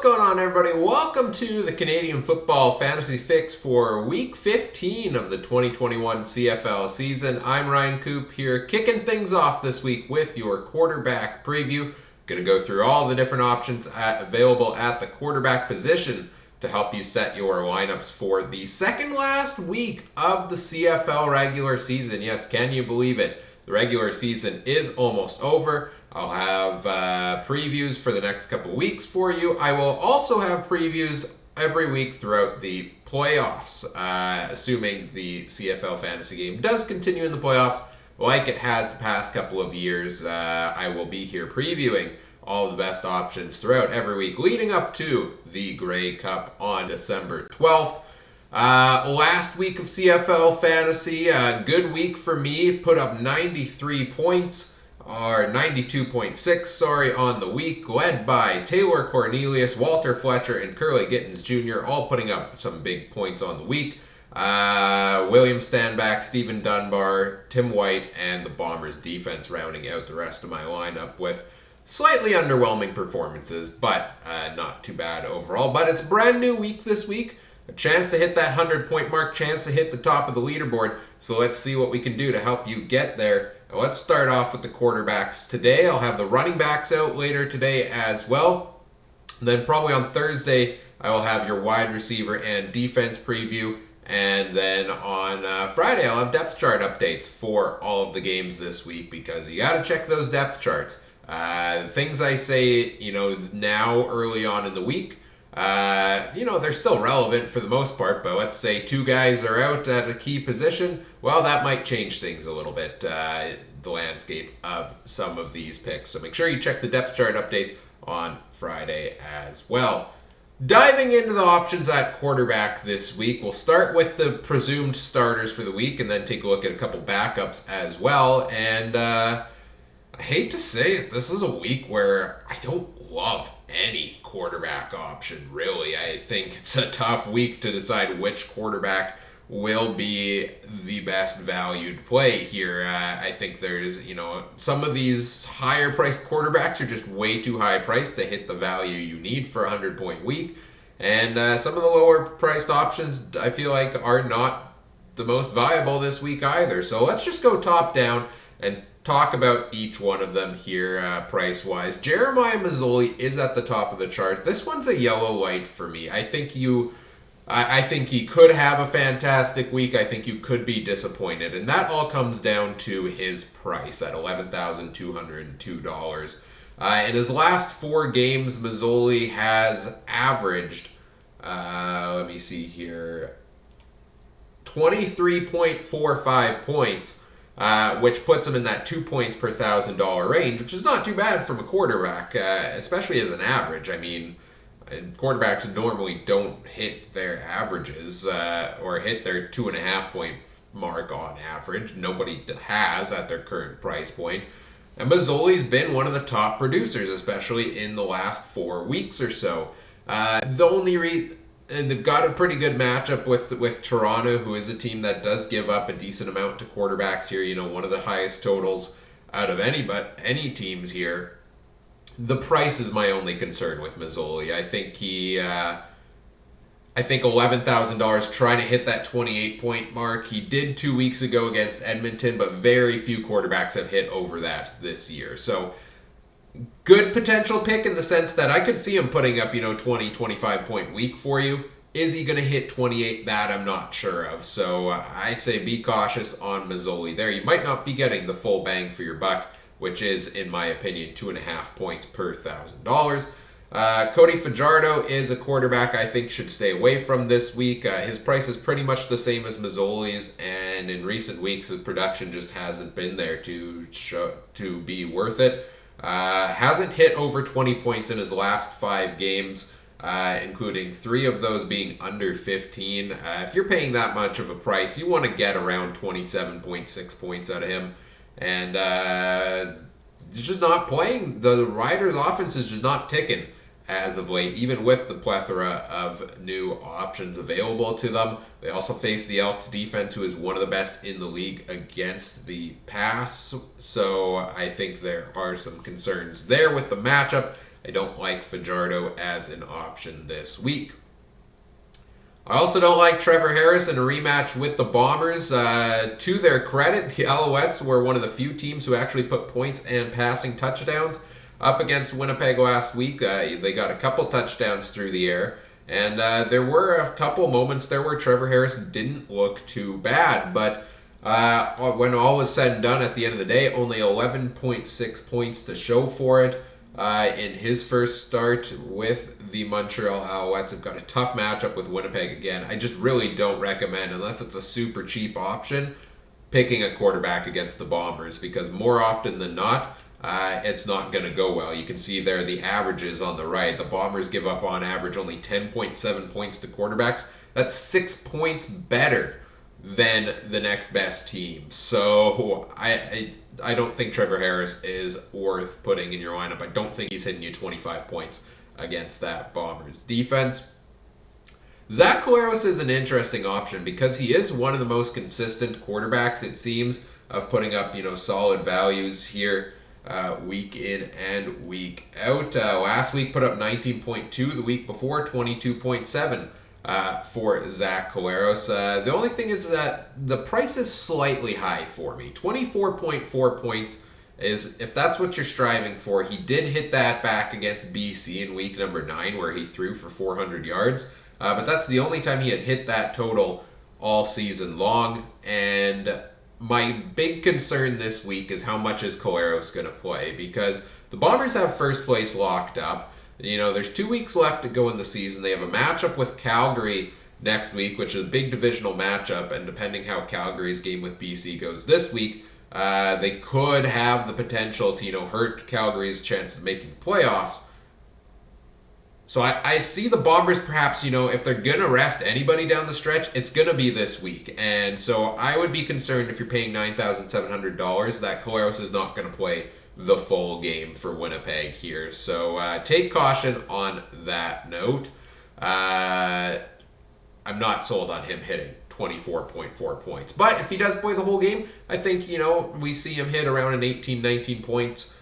What's going on, everybody? Welcome to the Canadian Football Fantasy Fix for Week 15 of the 2021 CFL season. I'm Ryan Coop here, kicking things off this week with your quarterback preview. Going to go through all the different options available at the quarterback position to help you set your lineups for the second last week of the CFL regular season. Yes, can you believe it? The regular season is almost over. I'll have previews for the next couple weeks for you. I will also have previews every week throughout the playoffs, assuming the CFL Fantasy game does continue in the playoffs like it has the past couple of years. I will be here previewing all of the best options throughout every week leading up to the Grey Cup on December 12th. Last week of CFL Fantasy, good week for me. Put up 93 points, or 92.6, on the week, led by Taylor Cornelius, Walter Fletcher, and Curly Gittins Jr., all putting up some big points on the week. William Stanback, Stephen Dunbar, Tim White, and the Bombers defense rounding out the rest of my lineup with slightly underwhelming performances, but not too bad overall. But it's a brand new week this week. A chance to hit that 100-point mark, chance to hit the top of the leaderboard. So let's see what we can do to help you get there. Let's start off with the quarterbacks today. I'll have the running backs out later today as well. And then probably on Thursday, I will have your wide receiver and defense preview. And then on Friday, I'll have depth chart updates for all of the games this week because you got to check those depth charts. Things I say, now early on in the week, they're still relevant for the most part, but let's say two guys are out at a key position. Well, that might change things a little bit, the landscape of some of these picks. So make sure you check the depth chart updates on Friday as well. Diving into the options at quarterback this week, we'll start with the presumed starters for the week and then take a look at a couple backups as well. And I hate to say it, this is a week where I don't love any quarterback option, really. I think it's a tough week to decide which quarterback will be the best valued play here. I think there's, some of these higher priced quarterbacks are just way too high priced to hit the value you need for a 100-point week. And some of the lower priced options I feel like are not the most viable this week either. So let's just go top down and talk about each one of them here price-wise. Jeremiah Masoli is at the top of the chart. This one's a yellow light for me. I think he could have a fantastic week. I think you could be disappointed. And that all comes down to his price at $11,202. In his last 4 games, Masoli has averaged, 23.45 points. Which puts him in that 2 points per $1,000 range, which is not too bad from a quarterback, especially as an average. I mean, quarterbacks normally don't hit their averages or hit their 2.5-point mark on average. Nobody has at their current price point. And Masoli's been one of the top producers, especially in the last 4 weeks or so. And they've got a pretty good matchup with Toronto, who is a team that does give up a decent amount to quarterbacks here. One of the highest totals out of any teams here. The price is my only concern with Masoli. I think $11,000 trying to hit that 28-point mark. He did 2 weeks ago against Edmonton, but very few quarterbacks have hit over that this year. So good potential pick in the sense that I could see him putting up, 20, 25-point week for you. Is he going to hit 28? That I'm not sure of. So I say be cautious on Masoli there. You might not be getting the full bang for your buck, which is, in my opinion, 2.5 points per $1,000. Cody Fajardo is a quarterback I think should stay away from this week. His price is pretty much the same as Masoli's, and in recent weeks, his production just hasn't been there to be worth it. Hasn't hit over 20 points in his last 5 games, including 3 of those being under 15. If you're paying that much of a price, you want to get around 27.6 points out of him. And he's just not playing. The Riders' offense is just not ticking as of late, even with the plethora of new options available to them. They also face the Elks defense, who is one of the best in the league against the pass. So I think there are some concerns there with the matchup. I don't like Fajardo as an option this week. I also don't like Trevor Harris in a rematch with the Bombers. To their credit, the Alouettes were one of the few teams who actually put points and passing touchdowns up against Winnipeg last week. They got a couple touchdowns through the air, and there were a couple moments there where Trevor Harris didn't look too bad, but when all was said and done at the end of the day, only 11.6 points to show for it. In his first start with the Montreal Alouettes, have got a tough matchup with Winnipeg again. I just really don't recommend, unless it's a super cheap option, picking a quarterback against the Bombers, because more often than not, it's not going to go well. You can see there the averages on the right. The Bombers give up on average only 10.7 points to quarterbacks. That's 6 points better than the next best team. So I don't think Trevor Harris is worth putting in your lineup. I don't think he's hitting you 25 points against that Bombers defense. Zach Collaros is an interesting option because he is one of the most consistent quarterbacks, it seems, of putting up solid values here week in and week out. Last week put up 19.2, the week before 22.7. For Zach Collaros. The only thing is that the price is slightly high for me. 24.4 points is, if that's what you're striving for. He did hit that back against BC in week number 9 where he threw for 400 yards. But that's the only time he had hit that total all season long. And my big concern this week is how much is Collaros going to play, because the Bombers have first place locked up. There's 2 weeks left to go in the season. They have a matchup with Calgary next week, which is a big divisional matchup, and depending how Calgary's game with BC goes this week, they could have the potential to, hurt Calgary's chance of making the playoffs. So I see the Bombers perhaps, if they're going to rest anybody down the stretch, it's going to be this week. And so I would be concerned if you're paying $9,700 that Collaros is not going to play the full game for Winnipeg here. So take caution on that note. I'm not sold on him hitting 24.4 points. But if he does play the whole game, I think, we see him hit around an 18, 19 points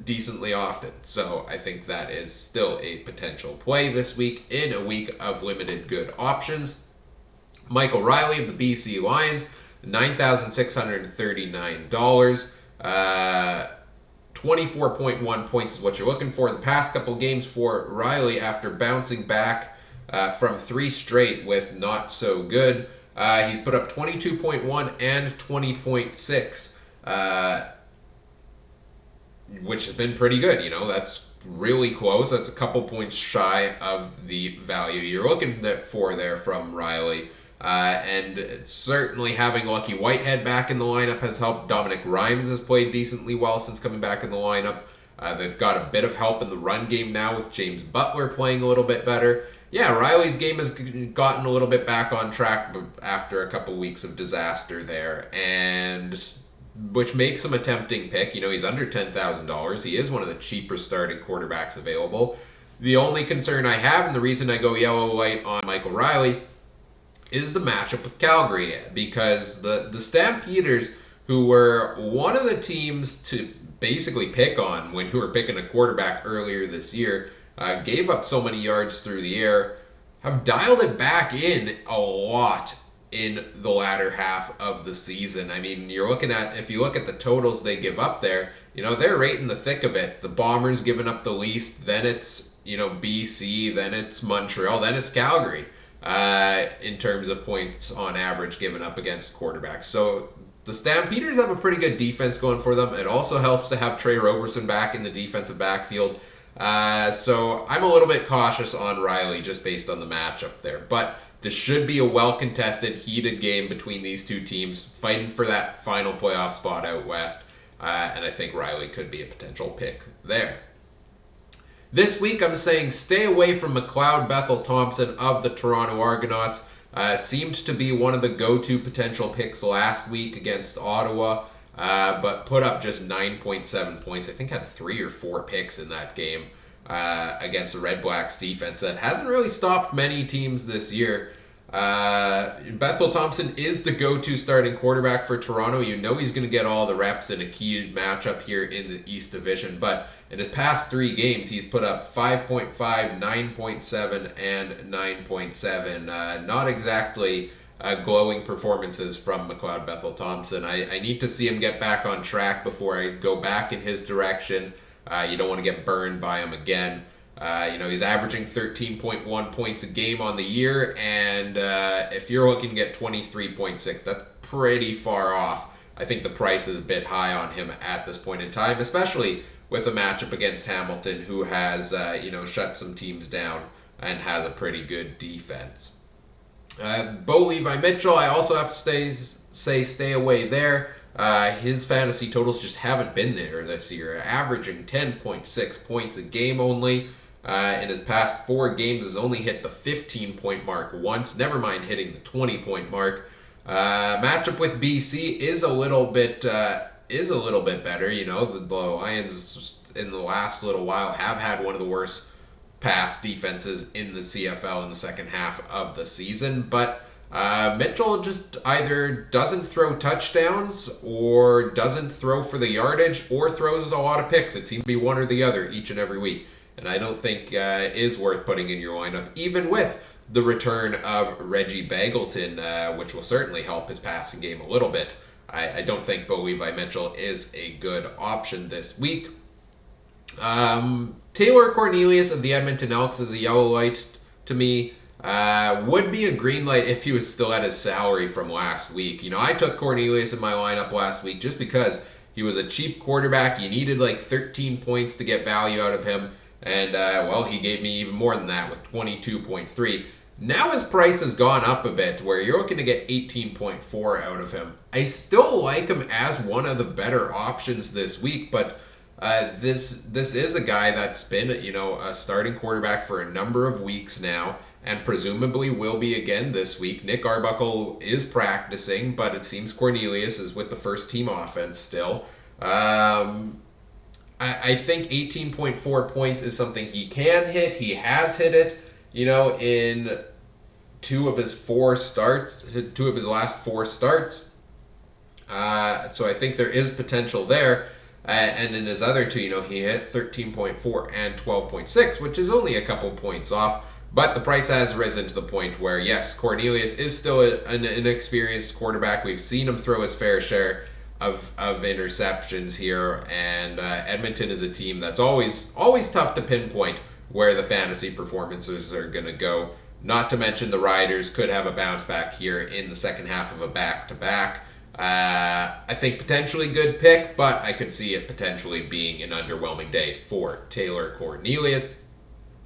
decently often. So I think that is still a potential play this week in a week of limited good options. Michael Riley of the BC Lions, $9,639. 24.1 points is what you're looking for. The past couple games for Riley, after bouncing back from 3 straight with not so good, he's put up 22.1 and 20.6, which has been pretty good. That's really close. That's a couple points shy of the value you're looking for there from Riley. And certainly having Lucky Whitehead back in the lineup has helped. Dominic Rhymes has played decently well since coming back in the lineup. They've got a bit of help in the run game now with James Butler playing a little bit better. Yeah, Riley's game has gotten a little bit back on track after a couple weeks of disaster there, and which makes him a tempting pick. He's under $10,000. He is one of the cheaper starting quarterbacks available. The only concern I have, and the reason I go yellow light on Michael Riley, is the matchup with Calgary, because the Stampeders, who were one of the teams to basically pick on when you were picking a quarterback earlier this year, gave up so many yards through the air, have dialed it back in a lot in the latter half of the season. I mean, if you look at the totals they give up there, they're right in the thick of it. The Bombers giving up the least, then it's, BC, then it's Montreal, then it's Calgary. In terms of points on average given up against quarterbacks. So the Stampeders have a pretty good defense going for them. It also helps to have Trey Roberson back in the defensive backfield. So I'm a little bit cautious on Riley just based on the matchup there. But this should be a well-contested, heated game between these two teams, fighting for that final playoff spot out west. And I think Riley could be a potential pick there. This week, I'm saying stay away from McLeod Bethel-Thompson of the Toronto Argonauts. Seemed to be one of the go-to potential picks last week against Ottawa, but put up just 9.7 points. I think had 3 or 4 picks in that game against the Red Blacks defense that hasn't really stopped many teams this year. Bethel Thompson is the go-to starting quarterback for Toronto. You know he's going to get all the reps in a key matchup here in the East Division. But in his past 3 games, he's put up 5.5, 9.7, and 9.7. Not exactly glowing performances from McLeod Bethel Thompson. I need to see him get back on track before I go back in his direction. You don't want to get burned by him again. He's averaging 13.1 points a game on the year, and if you're looking to get 23.6, that's pretty far off. I think the price is a bit high on him at this point in time, especially with a matchup against Hamilton, who has shut some teams down and has a pretty good defense. Bo Levi Mitchell, I also have to stay away there. His fantasy totals just haven't been there this year, averaging 10.6 points a game only. In his past 4 games, has only hit the 15-point mark once, never mind hitting the 20-point mark. Matchup with BC is a little bit better. The Lions in the last little while have had one of the worst pass defenses in the CFL in the second half of the season, but Mitchell just either doesn't throw touchdowns or doesn't throw for the yardage or throws a lot of picks. It seems to be one or the other each and every week, and I don't think is worth putting in your lineup, even with the return of Reggie Bagleton, which will certainly help his passing game a little bit. I don't think Bo Levi Mitchell is a good option this week. Taylor Cornelius of the Edmonton Elks is a yellow light to me. Would be a green light if he was still at his salary from last week. I took Cornelius in my lineup last week just because he was a cheap quarterback. You needed like 13 points to get value out of him. And, he gave me even more than that with 22.3. Now his price has gone up a bit where you're looking to get 18.4 out of him. I still like him as one of the better options this week, but this is a guy that's been, a starting quarterback for a number of weeks now, and presumably will be again this week. Nick Arbuckle is practicing, but it seems Cornelius is with the first team offense still. I think 18.4 points is something he can hit. He has hit it, in 2 of his last 4 starts. So I think there is potential there. And in his other 2, he hit 13.4 and 12.6, which is only a couple points off. But the price has risen to the point where, yes, Cornelius is still an inexperienced quarterback. We've seen him throw his fair share of interceptions here. And Edmonton is a team that's always tough to pinpoint where the fantasy performances are going to go. Not to mention the Riders could have a bounce back here in the second half of a back-to-back. I think potentially good pick, but I could see it potentially being an underwhelming day for Taylor Cornelius.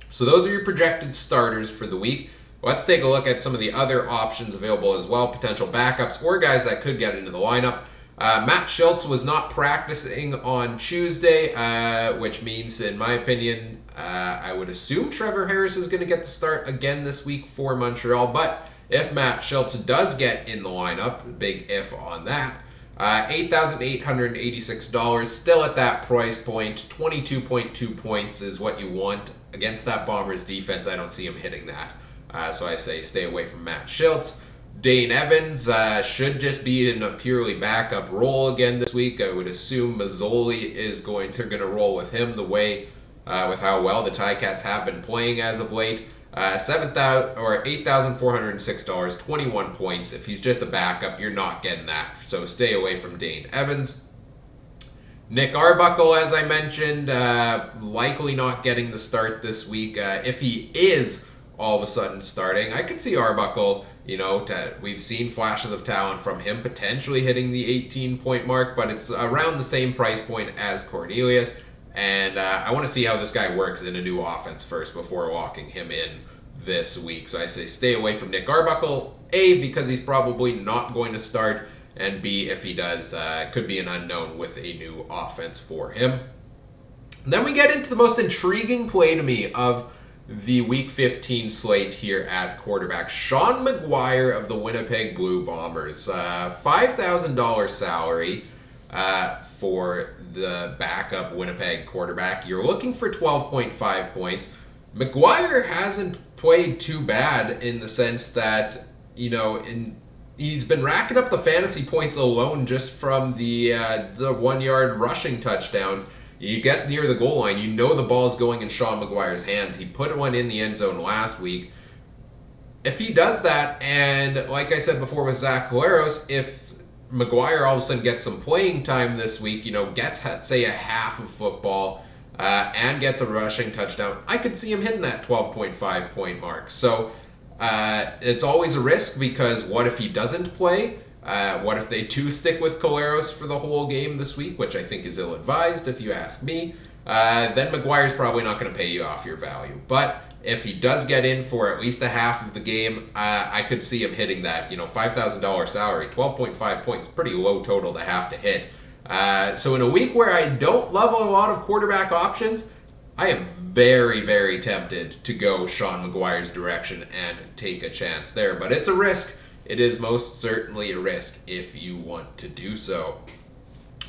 So those are your projected starters for the week. Let's take a look at some of the other options available as well, potential backups or guys that could get into the lineup. Matt Schultz was not practicing on Tuesday, which means, in my opinion, I would assume Trevor Harris is going to get the start again this week for Montreal, but if Matt Schultz does get in the lineup, big if on that, $8,886, still at that price point, 22.2 points is what you want against that Bombers defense. I don't see him hitting that. So I say stay away from Matt Schultz. Dane Evans should just be in a purely backup role again this week. I would assume Mazzoli they're going to roll with him the way with how well the Ticats have been playing as of late. $8,406, 21 points. If he's just a backup, you're not getting that. So stay away from Dane Evans. Nick Arbuckle, as I mentioned, likely not getting the start this week. If he is all of a sudden starting, I could see Arbuckle, we've seen flashes of talent from him potentially hitting the 18-point mark, but it's around the same price point as Cornelius. And I want to see how this guy works in a new offense first before locking him in this week. So I say stay away from Nick Arbuckle, A, because he's probably not going to start, and B, if he does, could be an unknown with a new offense for him. And then we get into the most intriguing play to me of the Week 15 slate here at quarterback. Sean McGuire of the Winnipeg Blue Bombers. $5,000 salary for the backup Winnipeg quarterback. You're looking for 12.5 points. McGuire hasn't played too bad in the sense that he's been racking up the fantasy points alone just from the 1 yard rushing touchdowns. You get near the goal line, you know the ball's going in Sean McGuire's hands. He put one in the end zone last week. If he does that, and like I said before with Zach Collaros, if McGuire all of a sudden gets some playing time this week, gets, say, a half of football, and gets a rushing touchdown, I could see him hitting that 12.5 point mark. So it's always a risk, because what if he doesn't play? What if they do stick with Collaros for the whole game this week, which I think is ill-advised if you ask me? Then McGuire's probably not going to pay you off your value. But if he does get in for at least a half of the game, I could see him hitting that, $5,000 salary. 12.5 points, pretty low total to have to hit. So in a week where I don't love a lot of quarterback options, I am very, very tempted to go Sean McGuire's direction and take a chance there. But it's a risk. It is most certainly a risk if you want to do so.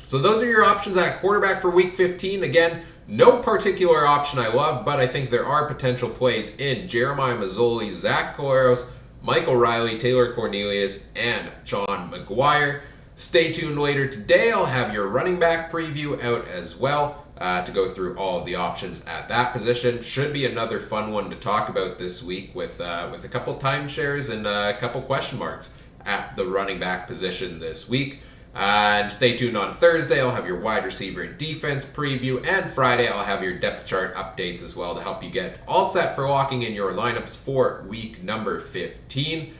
So those are your options at quarterback for Week 15. Again, no particular option I love, but I think there are potential plays in Jeremiah Mazzoli, Zach Collaros, Michael Riley, Taylor Cornelius, and Sean McGuire. Stay tuned later today. I'll have your running back preview out as well to go through all of the options at that position. Should be another fun one to talk about this week with a couple timeshares and a couple question marks at the running back position this week. And stay tuned on Thursday. I'll have your wide receiver and defense preview. And Friday, I'll have your depth chart updates as well to help you get all set for locking in your lineups for week number 15.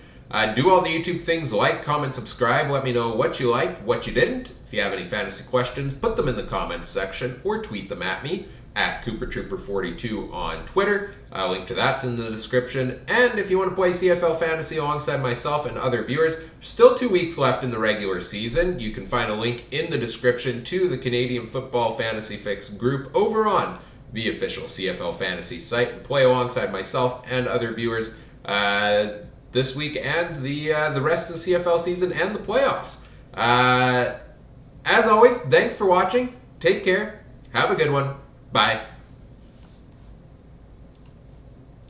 Do all the YouTube things, like, comment, subscribe. Let me know what you liked, what you didn't. If you have any fantasy questions, put them in the comments section or tweet them at me at CooperTrooper42 on Twitter. Link to that's in the description. And if you want to play CFL Fantasy alongside myself and other viewers, still 2 weeks left in the regular season. You can find a link in the description to the Canadian Football Fantasy Fix group over on the official CFL Fantasy site and play alongside myself and other viewers this week and the rest of the CFL season and the playoffs. As always, thanks for watching. Take care. Have a good one. Bye.